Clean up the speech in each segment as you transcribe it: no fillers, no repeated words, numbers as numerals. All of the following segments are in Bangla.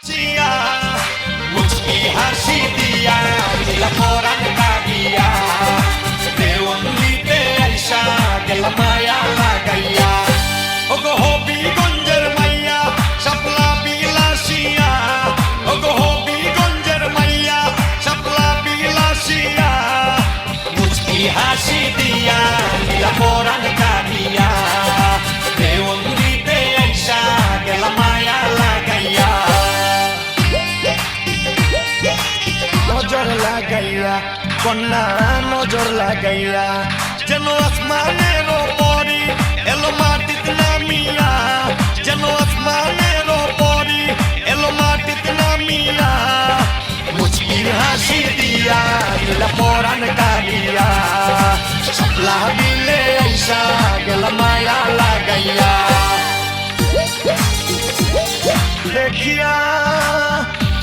চিয়া মুচকি হাসি দিয়া দিলা পরাণ কাঁদিয়া দেওয়ালিতে আইসা গেল মায়া লাগাইয়া ওগো হবিগঞ্জের মাইয়া শাপলা বিলাসিয়া ওগো হবিগঞ্জের মাইয়া শাপলা বিলাসিয়া মুচকি হাসি দিয়া দিলা পরাণ কাঁদিয়া দেওয়ালিতে আইসা গেল মায়া লাগাইয়া নজর লাগাইয়া কন্যা নজর লাগাইয়া যেন আসমানের পরি এলো মাটিতে নামিয়া যেন আসমানের পরি এলো মাটিতে নামিয়া মুচকি হাসি দিয়া দিলা পরাণ কাঁদিয়া শাপলা বিলে আইসা গেল মায়া লাগাইয়া দেখিয়া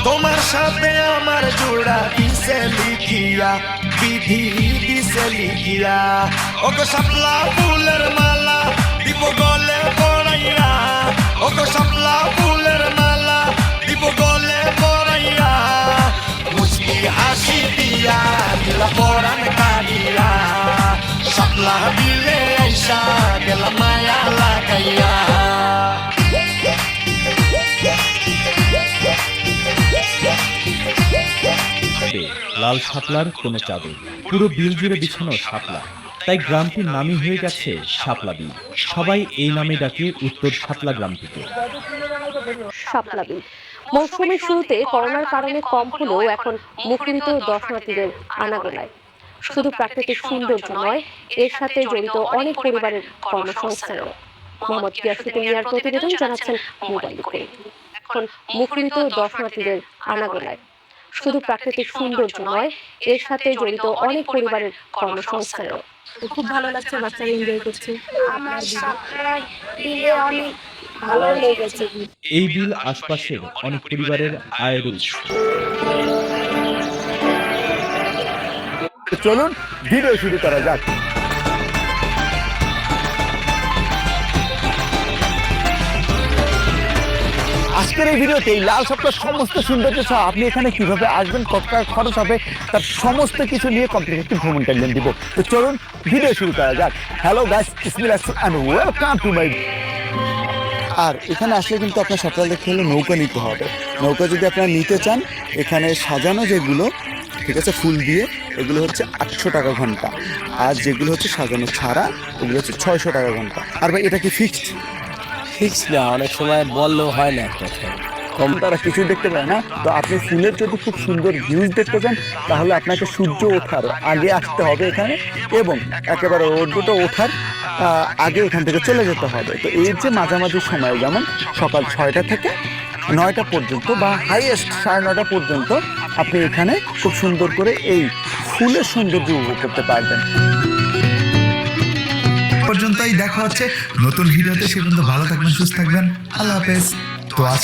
তোমার সাথে আমার জোড়া দিছে লিখিয়া বিধি দিছে লিখিয়া ওগো শাপলা ফুলের মালা দিব গলে পড়াইয়া ওগো শাপলা ফুলের মালা দিব গলে পড়াইয়া মুচকি হাসি দিয়া দিলা পরাণ কাঁদিয়া শাপলা বিলে আইসা গেল মায়া লাগাইয়া লাল শাপলার কোনো চাদর, পুরো বিল জুড়ে বিছানো শাপলা, তাই গ্রামটির নামই হয়ে গেছে শাপলা বিল। সবাই এই নামে ডাকে উত্তর শাপলা গ্রামটিকে। শাপলা বিল মৌসুমের শুরুতে করোনার কারণে কম হলেও এখন মুখরিত দর্শনার্থীদের আনাগোনায়। শুধু প্রাকৃতিক সৌন্দর্য নয়, এর সাথে জড়িত অনেক পরিবারের কর্মসংস্থানও। মোহাম্মদ গিয়াসউদ্দিন মিয়ার প্রতিবেদন জানাচ্ছেন মোবাইল করে। এখন মুখরিত দর্শনার্থীদের আনাগোনায়। শুধু প্রাকৃতিক সৌন্দর্য নয়, এর সাথে জড়িত অনেক পরিবারের কর্মসংস্থানও। খুব ভালো লাগছে, বাচ্চারা এনজয় করছে। আমার শাপলা বিলে অনেক ভালো লেগেছে। এই বিল আশপাশের অনেক পরিবারের আয়ের উৎস। চলুন ভিডিও শুরু করা যাক। আজকের এই ভিডিওতে এই লাল শাপলার সমস্ত সৌন্দর্য সহ আপনি এখানে কিভাবে আসবেন, কত টাকা খরচ হবে, তার সমস্ত কিছু নিয়ে কমপ্লিট একটি ভ্রমণ গাইডলাইন দিব। তো চলুন ভিডিও শুরু করা যাক। হ্যালো গাইস, বিসমিল্লাহ এন্ড ওয়েলকাম টু মাই। আর এখানে আসলে কিন্তু আপনার শাপলা দেখতে হলে নৌকা নিতে হবে। নৌকা যদি আপনারা নিতে চান, এখানে সাজানো যেগুলো ঠিক আছে ফুল দিয়ে, এগুলো হচ্ছে 800 টাকা ঘন্টা। আর যেগুলো হচ্ছে সাজানো ছাড়া, ওগুলো হচ্ছে 600 টাকা ঘন্টা। আর ভাই এটা কি ফিক্সড? ফিক্স না, অনেক সময় বললেও হয় না একটা কম তারা কিছু দেখতে পায় না। তো আপনি ফুলের যদি খুব সুন্দর ভিউজ দেখতে চান, তাহলে আপনাকে সূর্য ওঠার আগে আসতে হবে এখানে, এবং একেবারে রোদ্রটা ওঠার আগে এখান থেকে চলে যেতে হবে। তো এর যে মাঝামাঝি সময়, যেমন সকাল 6টা থেকে 9টা পর্যন্ত বা হাইয়েস্ট 9:30 পর্যন্ত আপনি এখানে খুব সুন্দর করে এই ফুলের সৌন্দর্য উপভোগ করতে পারবেন। পর্যন্তই দেখা হচ্ছে নতুন ভিডিওতে। সে পর্যন্ত ভালো থাকবেন, সুস্থ থাকবেন। আল্লাহ হাফেজ। তো আজকে